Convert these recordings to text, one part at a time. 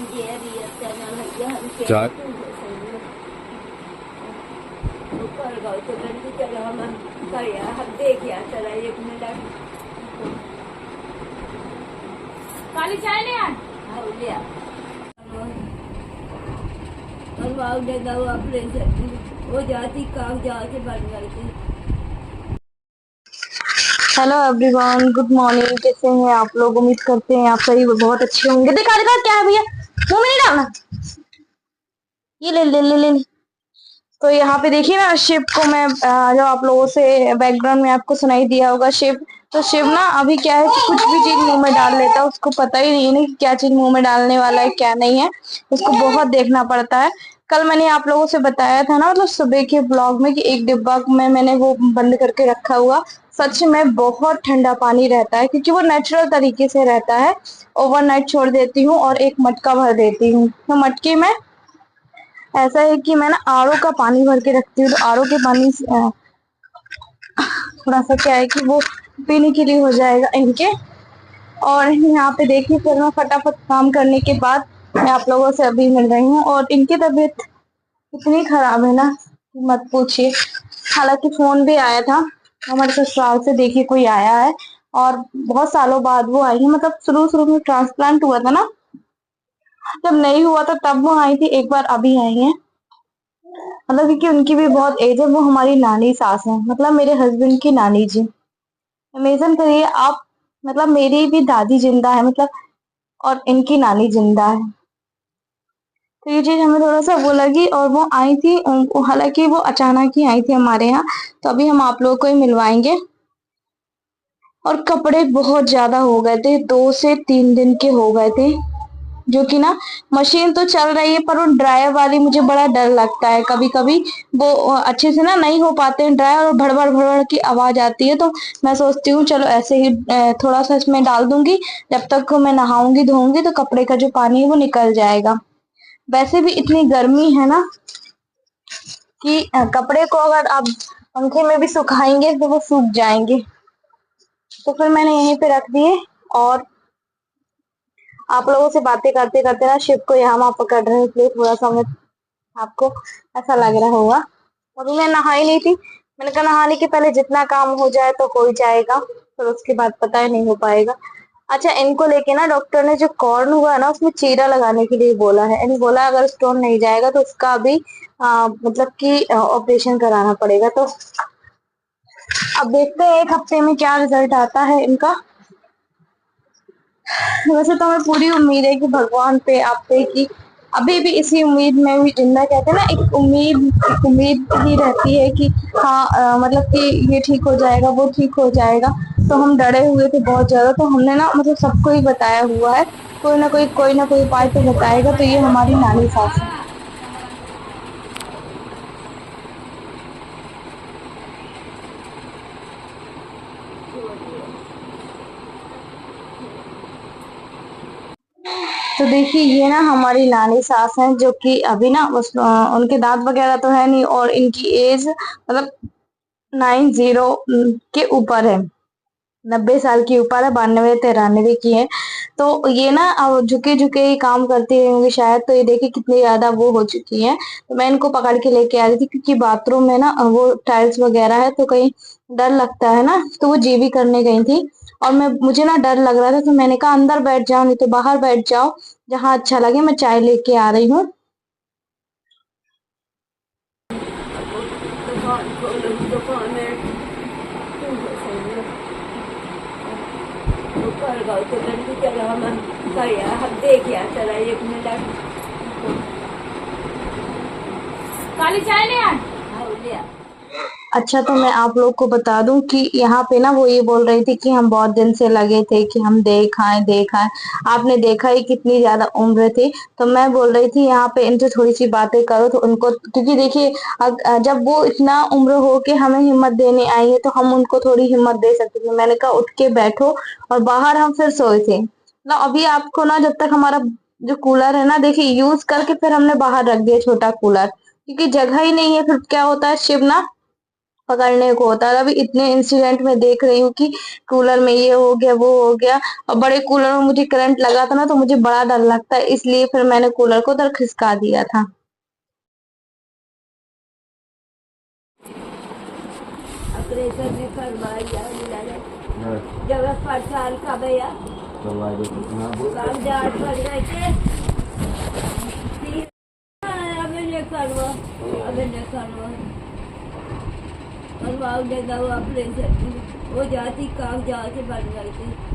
चाय। काली चाय ले आ। वो जाती कागजात से बन करती। Hello everyone, good morning. कैसे हैं आप लोग? उम्मीद करते हैं आप सभी बहुत अच्छे होंगे। दिखा दिखा क्या है भैया, मुंह में नहीं डालना। ये ले ले ले ले, ले। तो यहाँ पे देखिए ना, शिव को मैं जो आप लोगों से बैकग्राउंड में आपको सुनाई दिया होगा, शिव। तो शिव ना अभी क्या है कि कुछ भी चीज मुंह में डाल लेता है, उसको पता ही नहीं है कि क्या चीज मुंह में डालने वाला है क्या नहीं है। उसको बहुत देखना पड़ता है। कल मैंने आप लोगों से बताया था ना, मतलब सुबह के ब्लॉग में, कि एक डिब्बा में मैंने वो बंद करके रखा हुआ। सच में बहुत ठंडा पानी रहता है, क्योंकि वो नेचुरल तरीके से रहता है। ओवरनाइट छोड़ देती हूँ और एक मटका भर देती हूँ। तो मटके में ऐसा है कि मैं ना आरओ का पानी भर के रखती हूँ। तो आरओ के पानी से थोड़ा सा क्या है कि वो पीने के लिए हो जाएगा इनके। और यहाँ पे देखिए, फिर मैं फटाफट काम करने के बाद मैं आप लोगों से अभी मिल रही हूँ। और इनकी तबीयत इतनी खराब है ना कि मत पूछिए। हालांकि फोन भी आया था हमारे ससुराल से, देखिए कोई आया है। और बहुत सालों बाद वो आई है, मतलब शुरू शुरू में ट्रांसप्लांट हुआ था ना, जब नहीं हुआ था तब वो आई थी, एक बार अभी आई है। मतलब क्योंकि उनकी भी बहुत एज है। वो हमारी नानी सास है, मतलब मेरे हस्बैंड की नानी जी। इमेजिन करिए आप, मतलब मेरी भी दादी जिंदा है, मतलब, और इनकी नानी जिंदा है। तो ये चीज हमें थोड़ा सा वो लगी, और वो आई थी। हालांकि वो अचानक ही आई थी हमारे यहाँ। तो अभी हम आप लोगों को ही मिलवाएंगे। और कपड़े बहुत ज्यादा हो गए थे, 2 से 3 दिन के हो गए थे। जो कि ना, मशीन तो चल रही है पर वो ड्रायर वाली मुझे बड़ा डर लगता है। कभी कभी वो अच्छे से ना नहीं हो पाते हैं ड्रायर, और भड़बड़ भड़बड़ की आवाज आती है। तो मैं सोचती हूँ चलो ऐसे ही थोड़ा सा इसमें डाल दूंगी। जब तक मैं नहाऊंगी धोऊंगी तो कपड़े का जो पानी है वो निकल जाएगा। वैसे भी इतनी गर्मी है ना कि कपड़े को अगर आप पंखे में भी सुखाएंगे तो वो सूख जाएंगे। तो फिर मैंने यहीं पे रख दिए। और आप लोगों से बातें करते करते ना शिव को यहाँ वहां पकड़ रहे हैं, इसलिए थोड़ा सा मैं, आपको ऐसा लग रहा होगा। अभी मैं नहाई नहीं थी। मैंने कहा नहाने के पहले जितना काम हो जाए तो हो ही जाएगा, फिर उसके बाद पता ही नहीं हो पाएगा। अच्छा, इनको लेके ना डॉक्टर ने जो कॉर्न हुआ है ना, उसमें चीरा लगाने के लिए बोला है। यानी बोला अगर स्टोन नहीं जाएगा तो उसका भी मतलब कि ऑपरेशन कराना पड़ेगा। तो अब देखते हैं 1 हफ्ते में क्या रिजल्ट आता है इनका। वैसे तो हमें पूरी उम्मीद है कि भगवान पे, आप पे, कि अभी भी इसी उम्मीद में भी जिंदा, कहते हैं ना, एक उम्मीद ही रहती है कि हाँ मतलब कि ये ठीक हो जाएगा वो ठीक हो जाएगा। तो हम डरे हुए थे बहुत ज्यादा। तो हमने ना, मतलब सबको ही बताया हुआ है, कोई ना कोई उपाय तो बताएगा। तो ये हमारी नानी सास है। तो देखिए, ये ना हमारी नानी सास हैं, जो कि अभी ना उनके दांत वगैरह तो है नहीं, और इनकी एज मतलब 90 के ऊपर है। 90 साल की ऊपर है, 92 93 की है। तो ये ना अब झुके झुके ही काम करती होंगी शायद। तो ये देखिए कितनी ज्यादा वो हो चुकी है। तो मैं इनको पकड़ के लेके आ रही थी, क्योंकि बाथरूम में ना वो टाइल्स वगैरह है, तो कहीं डर लगता है ना। तो वो जीवी करने गई थी, और मुझे ना डर लग रहा था। तो मैंने कहा अंदर बैठ जाओ, नहीं तो बाहर बैठ जाओ, जहाँ अच्छा लगे। मैं चाय लेके आ रही हूँ। दुकान में काली चाय ले आ। अच्छा, तो मैं आप लोग को बता दूं कि यहाँ पे ना वो ये बोल रही थी कि हम बहुत दिन से लगे थे कि हम देखाएं देखाएं। आपने देखा ही कितनी ज्यादा उम्र थी। तो मैं बोल रही थी यहाँ पे इनसे थोड़ी सी बातें करो तो उनको, क्योंकि देखिए जब वो इतना उम्र हो के हमें हिम्मत देने आई है, तो हम उनको थोड़ी हिम्मत दे सकते थे। मैंने कहा उठ के बैठो। और बाहर हम फिर सोए थे ना। अभी आपको ना, जब तक हमारा जो कूलर है ना, देखिए यूज करके फिर हमने बाहर रख दिया छोटा कूलर, क्योंकि जगह ही नहीं है। फिर क्या होता है शिव ना, पकड़ने को होता है। अभी इतने इंसिडेंट में देख रही हूँ कि कूलर में ये हो गया वो हो गया, और बड़े कूलर में मुझे करंट लगा था ना तो मुझे बड़ा डर लगता है, इसलिए फिर मैंने कूलर को उधर खिसका दिया था। ऑपरेशन में करवाया जगह 5 साल का भैया कागजात पड़ गए थे। अभी नहीं करवा करवाओ देगा वो ऑपरेशन हो जाती कागजात से बन गए थे।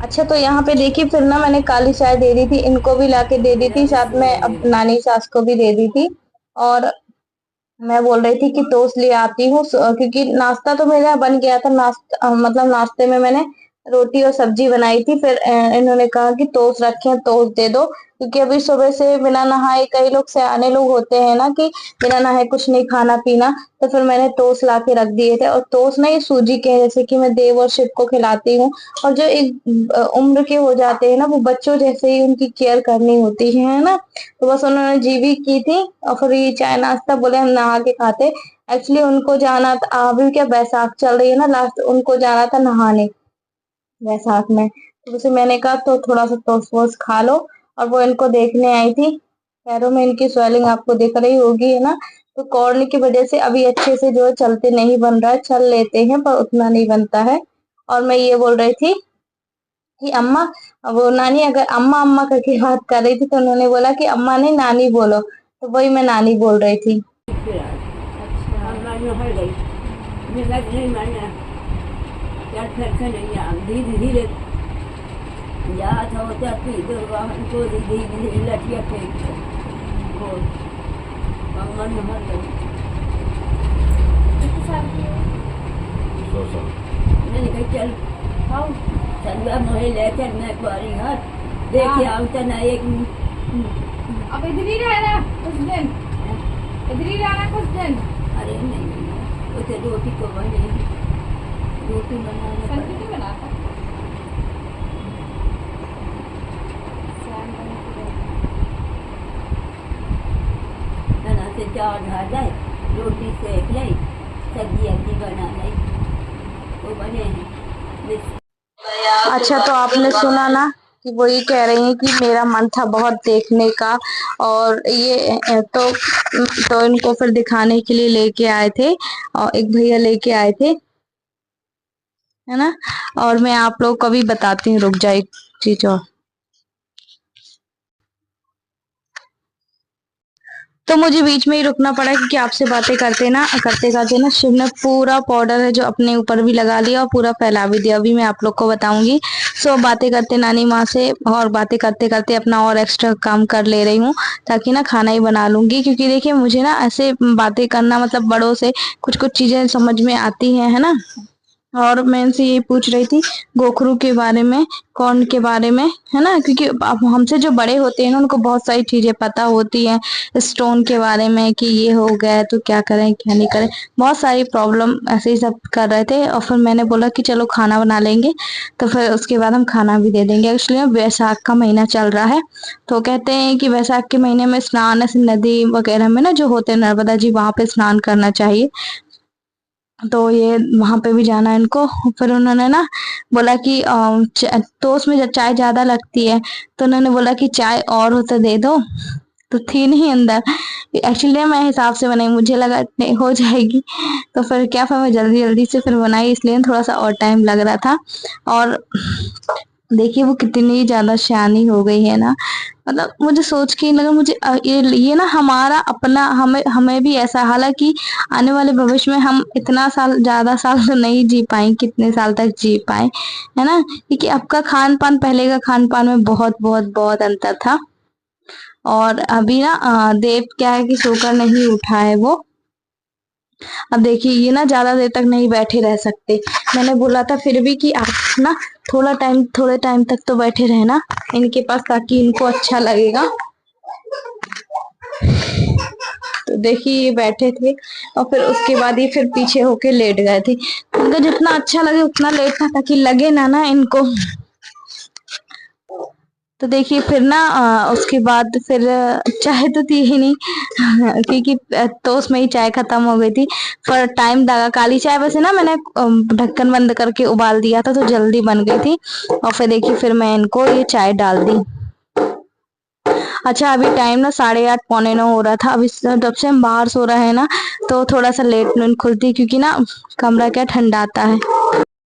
अच्छा, तो यहाँ पे देखिए फिर ना मैंने काली चाय दे दी थी, इनको भी लाके दे दी थी, साथ में अब नानी सास को भी दे दी थी। और मैं बोल रही थी कि टोस्ट ले आती हूँ, क्योंकि नाश्ता तो मेरा बन गया था। मतलब नाश्ते में मैंने रोटी और सब्जी बनाई थी। फिर इन्होंने कहा कि टोस्ट रखे हैं, टोस्ट दे दो, क्योंकि अभी सुबह से बिना नहाए कई लोग सयाने लोग होते हैं ना कि बिना नहाए कुछ नहीं खाना पीना। तो फिर मैंने टोस्ट ला के रख दिए थे, और टोस्ट ना ये सूजी के हैं, जैसे कि मैं देव और शिव को खिलाती हूँ। और जो एक उम्र के हो जाते हैं ना, वो बच्चों जैसे ही उनकी केयर करनी होती है ना। तो बस उन्होंने जीवी की थी, और फिर ये चाय नाश्ता बोले हम नहा के खाते। एक्चुअली उनको जाना था, अभी क्या बैसाख चल रही है ना, लास्ट उनको जाना था नहाने बैसाख में। तो उसे मैंने कहा तो थोड़ा सा टोस्ट वोस्ट खा लो। और वो इनको देखने आई थी, पैरों में इनकी स्वेलिंग आपको दिख रही होगी है ना। तो कॉर्न की वजह से अभी अच्छे से जो है चलते नहीं बन रहा है, चल लेते हैं पर उतना नहीं बनता है। और मैं ये बोल रही थी कि अम्मा, वो नानी अगर अम्मा अम्मा करके बात कर रही थी तो उन्होंने बोला कि अम्मा नहीं नानी बोलो, तो वही मैं नानी बोल रही थी। धीरे धीरे याद होता वाहन को धीरे धीरे लठिया फेंक कमर में हर गई। मैंने कहा चल आओ चलवा मोहे लेकर मैं कुआरी हाथ देखे आओ तो ना एक अब इधर ही रहना कुछ दिन, इधर ही रहना कुछ दिन। अरे नहीं वो तो रोटी को बने रोटी बनाने सब्जी नहीं बनाता तना से चावल ढा जाए, रोटी सेक ले, सब्जी अब्जी बना ले, वो बने हैं। अच्छा, तो आपने सुना ना कि वो ये कह रही हैं कि मेरा मन था बहुत देखने का, और ये तो इनको फिर दिखाने के लिए लेके आए थे, और एक भैया लेके आए थे, है ना। और मैं आप लोग को भी बताती हूँ, रुक जाए एक चीज और। तो मुझे बीच में ही रुकना पड़ा क्योंकि आपसे बातें करते करते ना शिव ने पूरा पाउडर है जो अपने ऊपर भी लगा लिया और पूरा फैला भी दिया। अभी मैं आप लोग को बताऊंगी। सो बातें करते नानी माँ से, और बातें करते करते अपना और एक्स्ट्रा काम कर ले रही हूँ, ताकि ना खाना ही बना लूंगी। क्योंकि देखिए मुझे ना ऐसे बातें करना, मतलब बड़ों से कुछ कुछ चीजें समझ में आती है ना। और मैं इनसे यही पूछ रही थी गोखरू के बारे में, कॉर्न के बारे में, है ना। क्योंकि अब हमसे जो बड़े होते हैं ना उनको बहुत सारी चीजें पता होती हैं, स्टोन के बारे में कि ये हो गया है तो क्या करें क्या नहीं करें, बहुत सारी प्रॉब्लम ऐसे ही सब कर रहे थे। और फिर मैंने बोला कि चलो खाना बना लेंगे, तो फिर उसके बाद हम खाना भी दे देंगे। एक्चुअली वैसाख का महीना चल रहा है, तो कहते हैं कि वैसाख के महीने में स्नान ऐसे नदी वगैरह में ना जो होते हैं नर्मदा जी, वहां पे स्नान करना चाहिए। तो ये वहां पे भी जाना है इनको। फिर उन्होंने ना बोला कि तो उसमें जब चाय ज्यादा लगती है, तो उन्होंने बोला कि चाय और हो तो दे दो, तो थी नहीं अंदर। एक्चुअली मैं हिसाब से बनाई, मुझे लगा इतने हो जाएगी, तो फिर मैं जल्दी जल्दी से फिर बनाई, इसलिए थोड़ा सा और टाइम लग रहा था। और देखिए वो कितनी ज्यादा शयानी हो गई है ना। मतलब मुझे सोच के ही लगा, मुझे ये ना हमारा अपना, हमें हमें भी ऐसा, हालांकि आने वाले भविष्य में हम इतना साल, ज्यादा साल तो नहीं जी पाए, कितने साल तक जी पाए, है ना। क्योंकि अब का खान पान पहले का खान पान में बहुत बहुत बहुत अंतर था। और अभी ना देव क्या है कि सोकर नहीं उठा है वो, अब देखिए ये ना ज्यादा देर तक नहीं बैठे रह सकते। मैंने बोला था फिर भी कि आप ना थोड़े टाइम तक तो बैठे रहना इनके पास, ताकि इनको अच्छा लगेगा। तो देखिए ये बैठे थे और फिर उसके बाद ये फिर पीछे होके लेट गए थे। उनको जितना अच्छा लगे उतना लेटना, ताकि लगे ना इनको। तो देखिए फिर ना उसके बाद फिर चाय तो थी ही नहीं क्योंकि तो उसमें ही चाय खत्म हो गई थी। पर टाइम लगा, काली चाय वैसे ना मैंने ढक्कन बंद करके उबाल दिया था तो जल्दी बन गई थी। और फिर देखिए फिर मैं इनको ये चाय डाल दी। अच्छा अभी टाइम ना 8:30 9:45 हो रहा था। अभी जब से हम बाहर सो रहे हैं ना तो थोड़ा सा लेट नींद खुलती है, क्योंकि ना कमरा क्या ठंडाता है।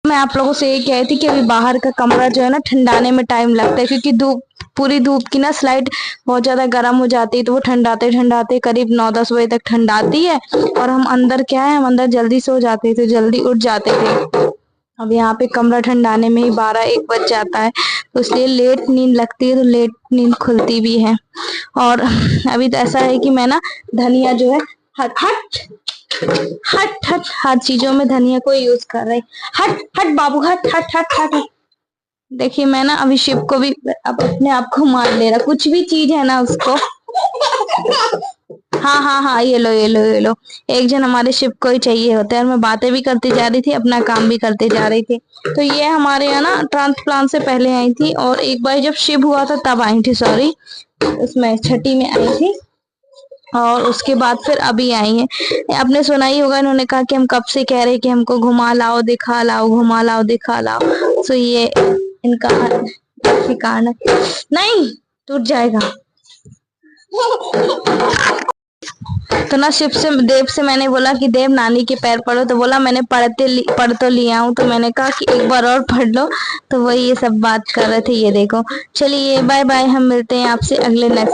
मैं आप लोगों से ये कह रही थी कि अभी बाहर का कमरा जो है ना ठंडाने में टाइम लगता है, क्योंकि पूरी धूप की ना स्लाइड बहुत ज्यादा गर्म हो जाती है, तो वो ठंडाते ठंडाते करीब 9-10 बजे तक ठंडाती है। और हम अंदर क्या है, हम अंदर जल्दी सो जाते थे, जल्दी उठ जाते थे। अब यहाँ पे कमरा ठंडाने में ही 12-1 बज जाता है, तो इसलिए लेट नींद लगती है तो लेट नींद खुलती भी है। और अभी तो ऐसा है कि मैं ना धनिया जो है हट हट हट हट हर चीजों में धनिया को यूज कर रही। हट हट बाबू हट हट हट हट। देखिए मैं ना अभी शिव को भी अब अपने आप को मार ले रहा, कुछ भी चीज है ना उसको। हाँ हाँ हाँ ये लो ये लो ये लो। एक जन हमारे शिव को ही चाहिए होता है। और मैं बातें भी करती जा रही थी, अपना काम भी करते जा रही थी। तो ये हमारे यहाँ ना ट्रांसप्लांट से पहले आई थी, और एक बार जब शिव हुआ था तब आई थी, सॉरी उसमें छठी में आई थी। और उसके बाद फिर अभी आई है। आपने सुना ही होगा, इन्होंने कहा कि हम कब से कह रहे कि हमको घुमा लाओ दिखा लाओ, घुमा लाओ दिखा लाओ। तो ये इनका ठिकाना नहीं, टूट जाएगा। तो ना शिव से देव से मैंने बोला कि देव नानी के पैर पढ़ो, तो बोला मैंने पढ़ तो लिया हूँ। तो मैंने कहा कि एक बार और पढ़ लो। तो वही ये सब बात कर रहे थे। ये देखो, चलिए बाय बाय, हम मिलते हैं आपसे अगले नेक्स्ट